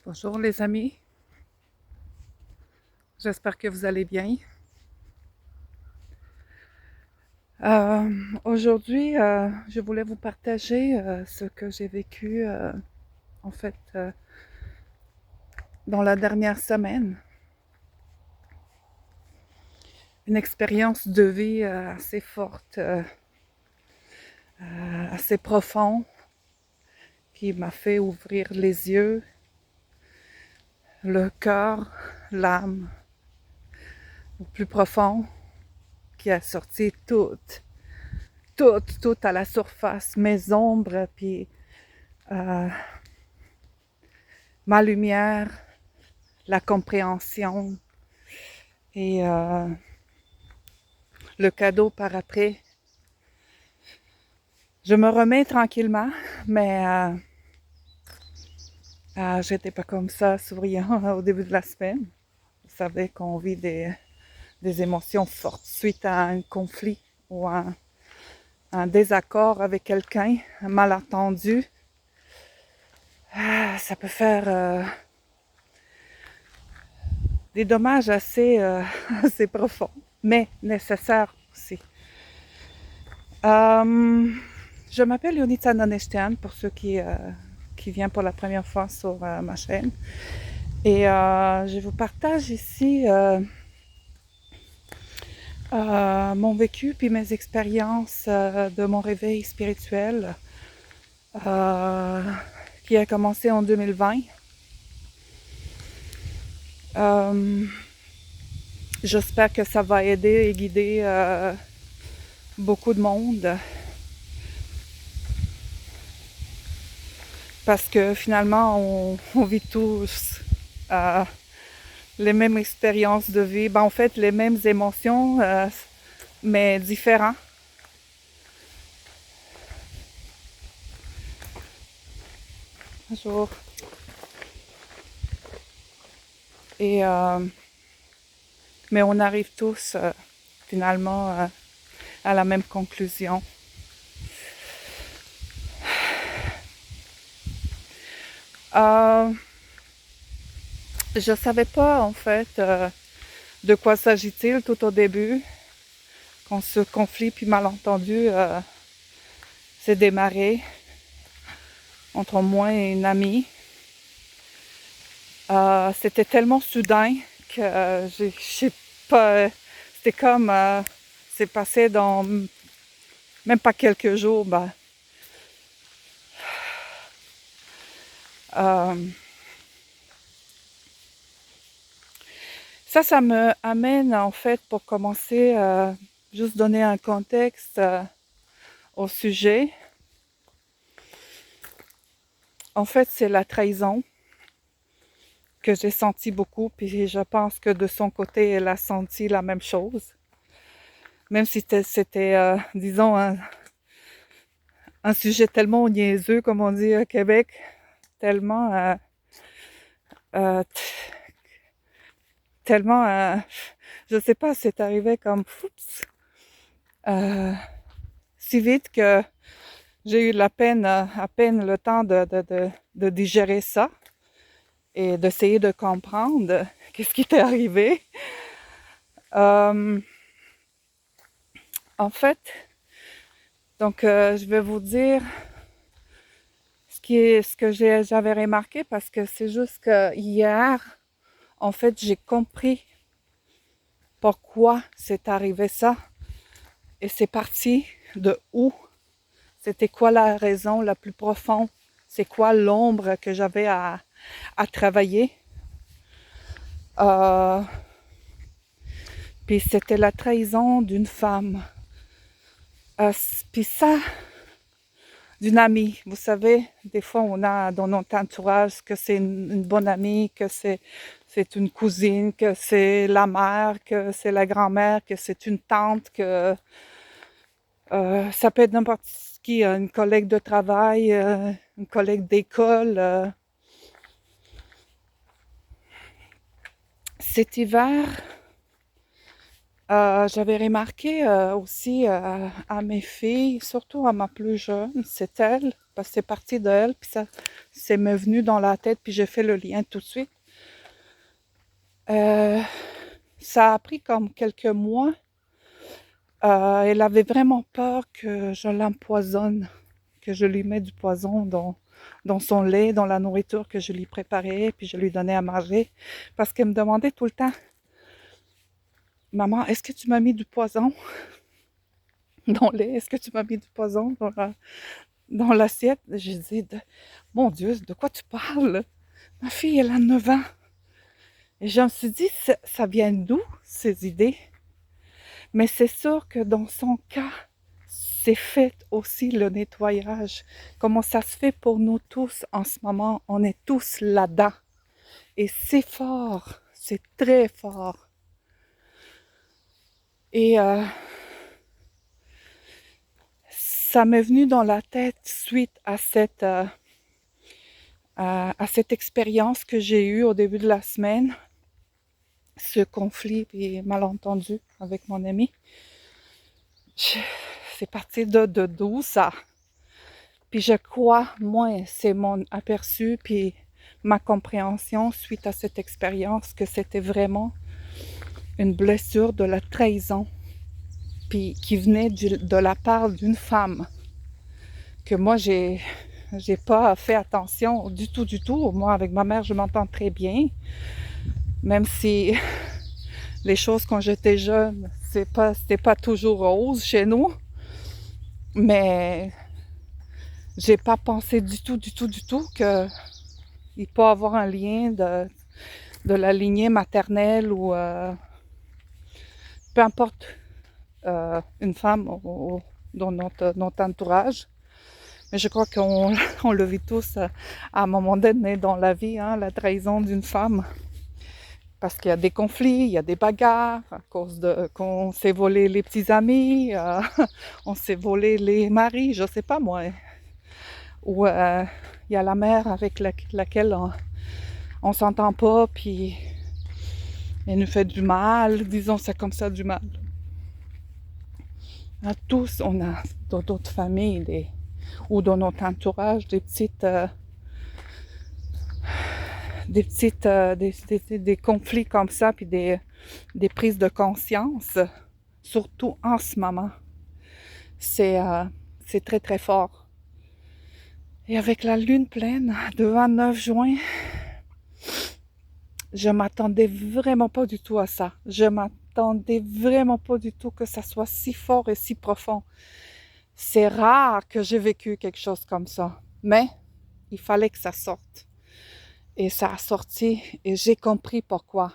Bonjour les amis, j'espère que vous allez bien. Aujourd'hui, je voulais vous partager ce que j'ai vécu en fait dans la dernière semaine. Une expérience de vie assez forte, assez profonde, qui m'a fait ouvrir les yeux, le cœur, l'âme au plus profond, qui a sorti tout à la surface, mes ombres, puis euh, ma lumière, la compréhension et le cadeau par après. Je me remets tranquillement, mais j'étais pas comme ça souriant au début de la semaine. Vous savez qu'on vit des émotions fortes suite à un conflit ou un désaccord avec quelqu'un, un malentendu. Ça peut faire des dommages assez, assez profonds, mais nécessaires aussi. Je m'appelle Yonitsa Naneshtian pour ceux qui viennent pour la première fois sur ma chaîne. Et je vous partage ici mon vécu puis mes expériences de mon réveil spirituel euh, qui a commencé en 2020. J'espère que ça va aider et guider beaucoup de monde. Parce que finalement, on vit tous les mêmes expériences de vie. Ben, en fait, les mêmes émotions, mais différents. Bonjour. Et, mais on arrive tous finalement à la même conclusion. Je savais pas en fait de quoi s'agit-il tout au début, quand ce conflit puis malentendu s'est démarré entre moi et une amie. C'était tellement soudain que je sais pas, c'était comme c'est passé dans même pas quelques jours. Euh, ça me amène en fait pour commencer, juste donner un contexte au sujet. En fait, c'est la trahison que j'ai senti beaucoup, puis je pense que de son côté, elle a senti la même chose. Même si c'était disons, un sujet tellement niaiseux, comme on dit au Québec, tellement, tellement, je sais pas, c'est arrivé comme oups, si vite que j'ai eu la peine, à peine le temps de digérer ça et d'essayer de comprendre qu'est-ce qui était arrivé. En fait, donc je vais vous dire ce que j'avais remarqué parce que c'est juste que hier, en fait, j'ai compris pourquoi c'est arrivé ça et c'est parti de où, c'était quoi la raison la plus profonde, c'est quoi l'ombre que j'avais à travailler. Euh, Puis c'était la trahison d'une femme. Puis ça, d'une amie. Vous savez, des fois, on a dans notre entourage que c'est une bonne amie, que c'est une cousine, que c'est la mère, que c'est la grand-mère, que c'est une tante, que ça peut être n'importe qui, une collègue de travail, une collègue d'école. Cet hiver, J'avais remarqué aussi à mes filles, surtout à ma plus jeune, c'est elle, parce que c'est parti d'elle, puis ça c'est me venu dans la tête, puis j'ai fait le lien tout de suite. Ça a pris comme quelques mois. Elle avait vraiment peur que je l'empoisonne, que je lui mette du poison dans son lait, dans la nourriture que je lui préparais, puis je lui donnais à manger, parce qu'elle me demandait tout le temps, maman, est-ce que tu m'as mis du poison dans le lait? Est-ce que tu m'as mis du poison dans l'assiette? Je dis, mon Dieu, de quoi tu parles? Ma fille, elle a 9 ans. Et je me suis dit, ça vient d'où ces idées? Mais c'est sûr que dans son cas, c'est fait aussi le nettoyage. Comment ça se fait pour nous tous en ce moment? On est tous là-dedans. Et c'est fort, c'est très fort. Et ça m'est venu dans la tête suite à cette expérience que j'ai eue au début de la semaine, ce conflit et malentendu avec mon ami. C'est parti de d'où ça? Puis je crois, moi, c'est mon aperçu, puis ma compréhension suite à cette expérience que c'était vraiment une blessure de la trahison, puis qui venait de la part d'une femme, que moi, j'ai pas fait attention du tout. Moi, avec ma mère, je m'entends très bien, même si les choses quand j'étais jeune, c'était pas toujours rose chez nous, mais j'ai pas pensé du tout que il peut avoir un lien de la lignée maternelle ou peu importe une femme dans notre entourage. Mais je crois qu'on on le vit tous à un moment donné dans la vie, hein, la trahison d'une femme. Parce qu'il y a des conflits, il y a des bagarres, à cause de qu'on s'est volé les petits amis, on s'est volé les maris, je sais pas moi. Ou il y a la mère avec laquelle on s'entend pas, puis elle nous fait du mal, disons ça comme ça, du mal. À tous, on a dans d'autres familles ou dans notre entourage des conflits comme ça, puis des prises de conscience, surtout en ce moment. C'est très très fort. Et avec la lune pleine de 29 juin, je m'attendais vraiment pas du tout à ça. Je m'attendais vraiment pas du tout que ça soit si fort et si profond. C'est rare que j'ai vécu quelque chose comme ça, mais il fallait que ça sorte. Et ça a sorti et j'ai compris pourquoi.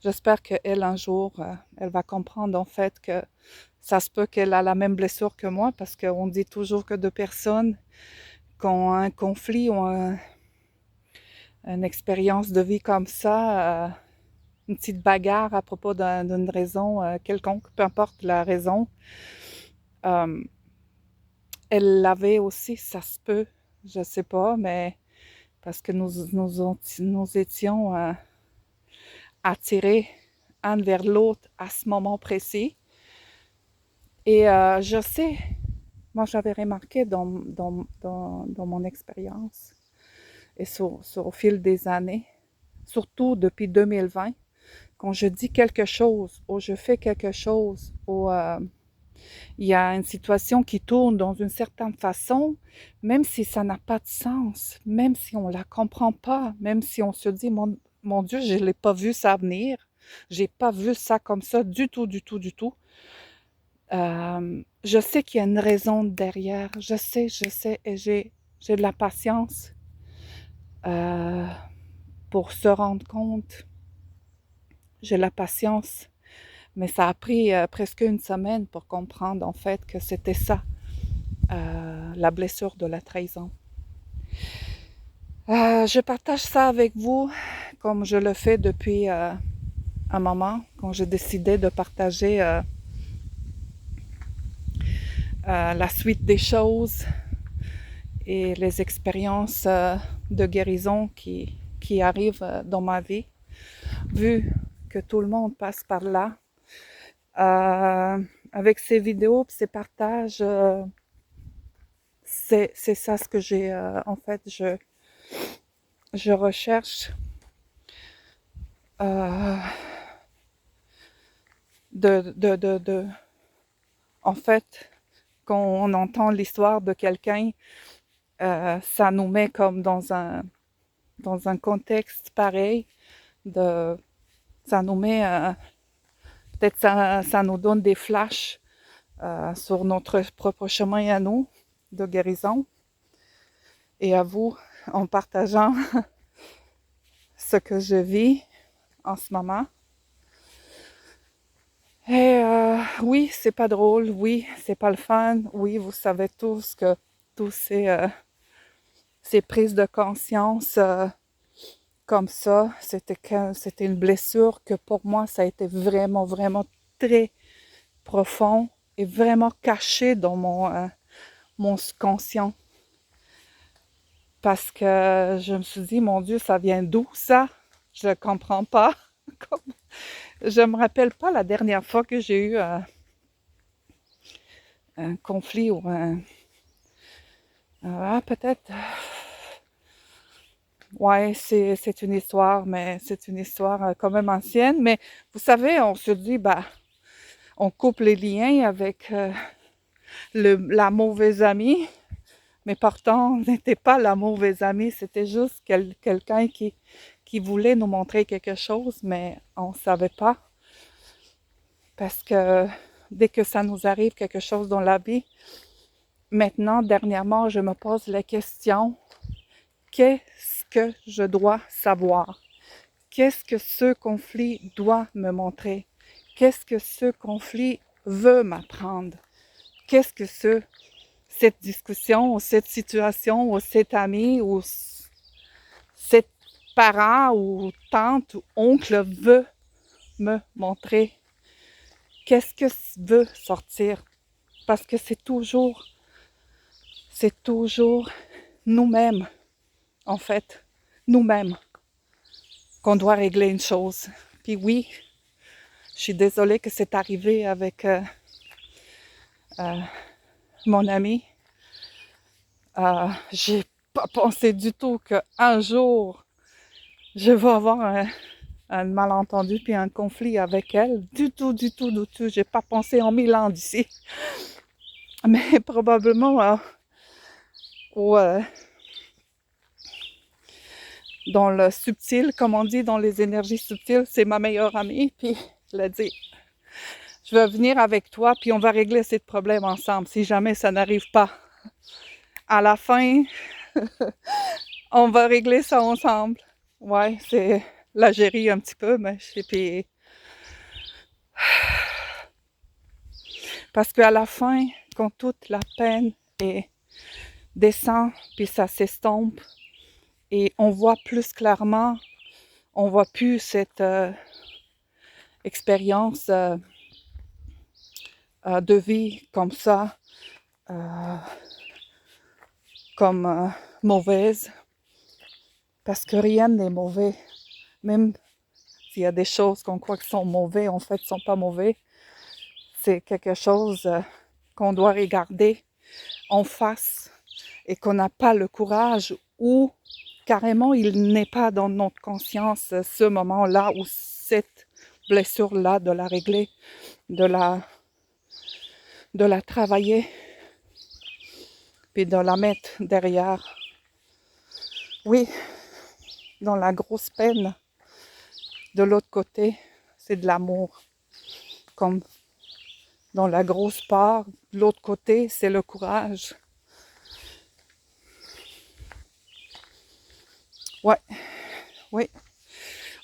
J'espère qu'elle, un jour, elle va comprendre en fait que ça se peut qu'elle a la même blessure que moi, parce qu'on dit toujours que deux personnes qui ont un conflit ou une expérience de vie comme ça, une petite bagarre à propos d'une raison quelconque, peu importe la raison, elle l'avait aussi, ça se peut, je sais pas, mais parce que nous étions attirés un vers l'autre à ce moment précis. Et je sais, moi j'avais remarqué dans mon expérience et au fil des années, surtout depuis 2020, quand je dis quelque chose ou je fais quelque chose ou il y a une situation qui tourne dans une certaine façon, même si ça n'a pas de sens, même si on la comprend pas, même si on se dit mon Dieu, je l'ai pas vu ça venir, j'ai pas vu ça comme ça du tout. Je sais qu'il y a une raison derrière, je sais, et j'ai de la patience pour se rendre compte. J'ai la patience, mais ça a pris presque une semaine pour comprendre en fait que c'était ça, la blessure de la trahison. Je partage ça avec vous comme je le fais depuis un moment, quand j'ai décidé de partager la suite des choses et les expériences de guérison qui arrivent dans ma vie. Vu que tout le monde passe par là, avec ces vidéos, ces partages, c'est ça ce que j'ai, en fait, je recherche en fait, quand on entend l'histoire de quelqu'un, ça nous met comme dans un contexte pareil, ça nous met, peut-être ça nous donne des flashs sur notre propre chemin à nous de guérison, et à vous en partageant ce que je vis en ce moment. Et oui, c'est pas drôle, oui, c'est pas le fun, oui, vous savez tous que tous ces prises de conscience comme ça, c'était une blessure que pour moi, ça a été vraiment, vraiment très profond et vraiment caché dans mon subconscient. Parce que je me suis dit, mon Dieu, ça vient d'où ça? Je ne comprends pas. Je me rappelle pas la dernière fois que j'ai eu un conflit ou peut-être... Ouais, c'est une histoire, mais c'est une histoire quand même ancienne. Mais vous savez, on se dit, bah, on coupe les liens avec la mauvaise amie. Mais pourtant, n'était pas la mauvaise amie, c'était juste quelqu'un qui voulait nous montrer quelque chose, mais on ne savait pas. Parce que dès que ça nous arrive quelque chose dans la vie, maintenant, dernièrement, je me pose la question, qu'est-ce que je dois savoir? Qu'est-ce que ce conflit doit me montrer? Qu'est-ce que ce conflit veut m'apprendre? Qu'est-ce que cette discussion, ou cette situation, ou cet ami, ou cet parent, ou tante, ou oncle veut me montrer? Qu'est-ce que veut sortir? Parce que c'est toujours nous-mêmes, en fait, nous-mêmes, qu'on doit régler une chose. Puis oui, je suis désolée que c'est arrivé avec mon ami. J'ai pas pensé du tout qu'un jour, je vais avoir un malentendu puis un conflit avec elle. Du tout. J'ai pas pensé en 1000 ans d'ici. Mais probablement dans le subtil, comme on dit, dans les énergies subtiles, c'est ma meilleure amie. Puis elle a dit, je vais venir avec toi, puis on va régler ces problèmes ensemble, si jamais ça n'arrive pas. À la fin, on va régler ça ensemble. Ouais, c'est la gérie un petit peu, mais puis parce qu'à la fin, quand toute la peine descend, puis ça s'estompe, et on voit plus clairement, on voit plus cette expérience de vie comme ça, comme mauvaise, parce que rien n'est mauvais. Même s'il y a des choses qu'on croit qui sont mauvaises, en fait, ne sont pas mauvais. C'est quelque chose qu'on doit regarder en face et qu'on n'a pas le courage, ou carrément il n'est pas dans notre conscience ce moment-là ou cette blessure-là, de la régler, de la travailler, puis de la mettre derrière. Oui, dans la grosse peine, de l'autre côté, c'est de l'amour. Comme dans la grosse part, de l'autre côté, c'est le courage. Ouais, oui.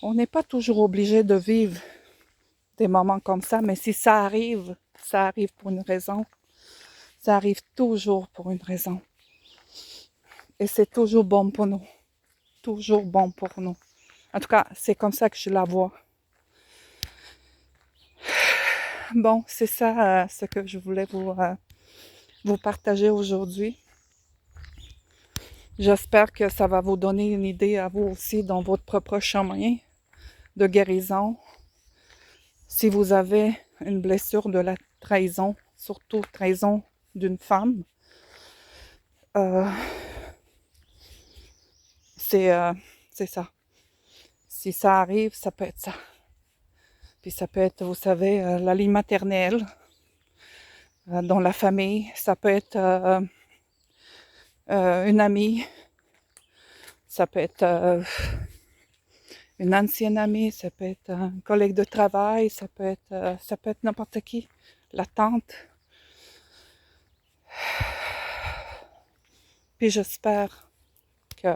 On n'est pas toujours obligé de vivre des moments comme ça, mais si ça arrive pour une raison. Ça arrive toujours pour une raison. Et c'est toujours bon pour nous. Toujours bon pour nous. En tout cas, c'est comme ça que je la vois. Bon, c'est ça ce que je voulais vous partager aujourd'hui. J'espère que ça va vous donner une idée à vous aussi dans votre propre chemin de guérison. Si vous avez une blessure de la trahison, surtout trahison d'une femme. C'est ça. Si ça arrive, ça peut être ça. Puis ça peut être, vous savez, la ligne maternelle dans la famille. Ça peut être une amie. Ça peut être une ancienne amie. Ça peut être un collègue de travail. Ça peut être n'importe qui. La tante. Puis j'espère que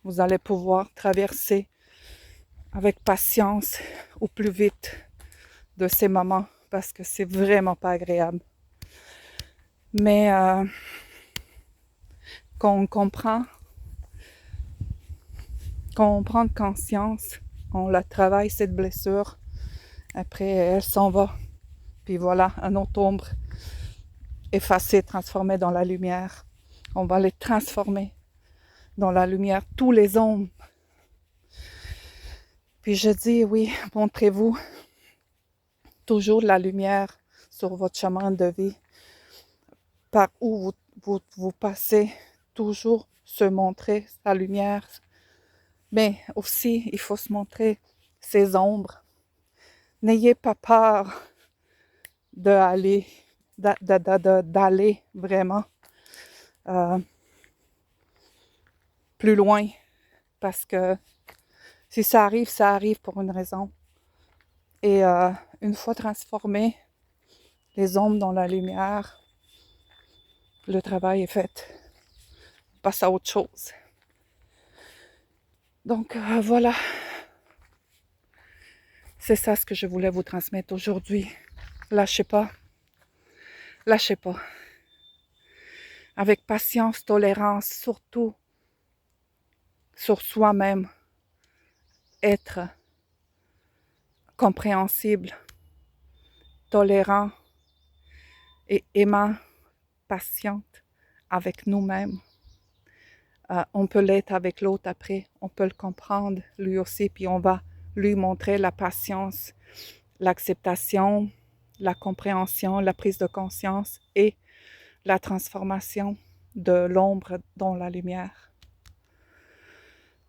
vous allez pouvoir traverser avec patience au plus vite de ces moments parce que c'est vraiment pas agréable. Mais qu'on comprend, qu'on prend conscience, on la travaille cette blessure, après elle s'en va. Puis voilà, un autre ombre effacée, transformée dans la lumière. On va les transformer dans la lumière, tous les ombres. Puis je dis, oui, montrez-vous toujours de la lumière sur votre chemin de vie. Par où vous passez, toujours se montrer sa lumière. Mais aussi, il faut se montrer ses ombres. N'ayez pas peur d'aller vraiment plus loin. Parce que si ça arrive pour une raison. Et une fois transformé, les ombres dans la lumière, le travail est fait. On passe à autre chose. Donc voilà. C'est ça ce que je voulais vous transmettre aujourd'hui. Lâchez pas. Lâchez pas. Avec patience, tolérance, surtout sur soi-même. Être compréhensible, tolérant et aimant, patiente avec nous-mêmes. On peut l'être avec l'autre après, on peut le comprendre lui aussi, puis on va lui montrer la patience, l'acceptation, la compréhension, la prise de conscience et la transformation de l'ombre dans la lumière.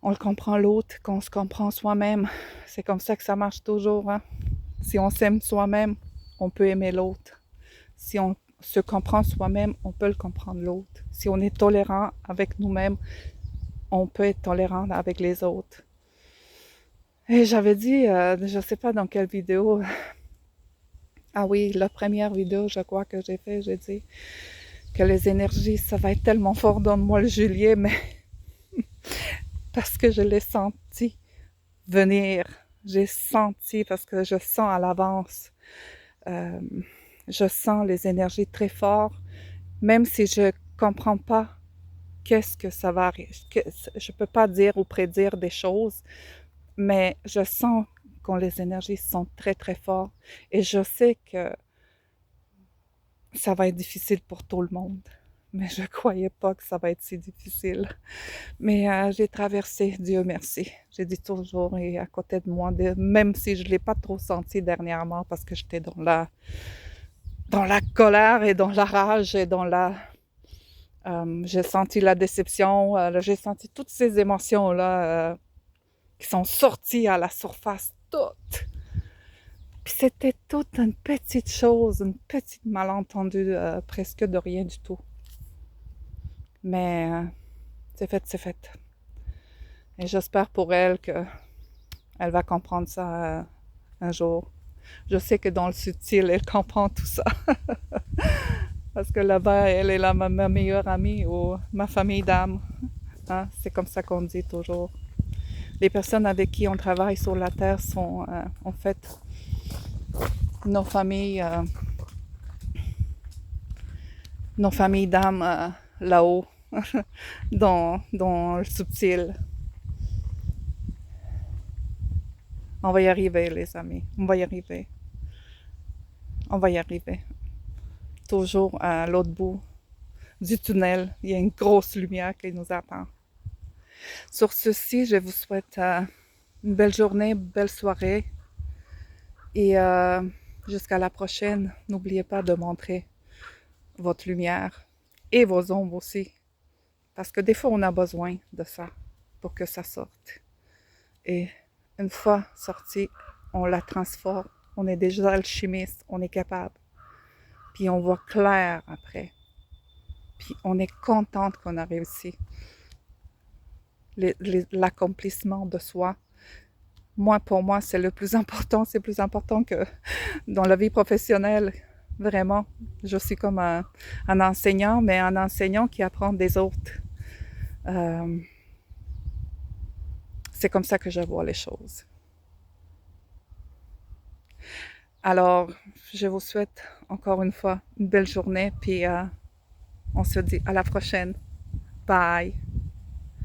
On le comprend l'autre, qu'on se comprend soi-même. C'est comme ça que ça marche toujours. Hein? Si on s'aime soi-même, on peut aimer l'autre. Si on se comprend soi-même, on peut le comprendre l'autre. Si on est tolérant avec nous-mêmes, on peut être tolérant avec les autres. Et j'avais dit, je ne sais pas dans quelle vidéo, ah oui, la première vidéo, je crois que j'ai fait, j'ai dit que les énergies, ça va être tellement fort dans moi le juillet, mais parce que je l'ai senti venir. J'ai senti, parce que je sens à l'avance, je sens les énergies très fort, même si je ne comprends pas qu'est-ce que ça va arriver. Je ne peux pas dire ou prédire des choses, mais je sens que les énergies sont très, très fortes. Et je sais que ça va être difficile pour tout le monde. Mais je ne croyais pas que ça va être si difficile. Mais j'ai traversé, Dieu merci. J'ai dit toujours, et à côté de moi, même si je ne l'ai pas trop senti dernièrement, parce que j'étais dans la colère et dans la rage et dans la... j'ai senti la déception, j'ai senti toutes ces émotions-là qui sont sorties à la surface, toutes. Puis c'était toute une petite chose, une petite malentendue, presque de rien du tout. Mais c'est fait, c'est fait. Et j'espère pour elle qu'elle va comprendre ça un jour. Je sais que dans le subtil, elle comprend tout ça. Parce que là-bas, elle est ma meilleure amie ou ma famille d'âme. Hein? C'est comme ça qu'on dit toujours. Les personnes avec qui on travaille sur la Terre sont en fait nos familles d'âme là-haut, dans le subtil. On va y arriver, les amis. On va y arriver. On va y arriver. Toujours à l'autre bout du tunnel, il y a une grosse lumière qui nous attend. Sur ceci, je vous souhaite une belle journée, une belle soirée. Et Jusqu'à la prochaine, n'oubliez pas de montrer votre lumière et vos ombres aussi. Parce que des fois, on a besoin de ça pour que ça sorte. Et une fois sorti, on la transforme. On est déjà alchimiste, on est capable. Puis on voit clair après. Puis on est contente qu'on a réussi. L'accomplissement de soi. Moi, pour moi, c'est le plus important. C'est plus important que dans la vie professionnelle. Vraiment. Je suis comme un enseignant, mais un enseignant qui apprend des autres. C'est comme ça que je vois les choses. Alors, je vous souhaite encore une fois une belle journée, puis on se dit à la prochaine. Bye!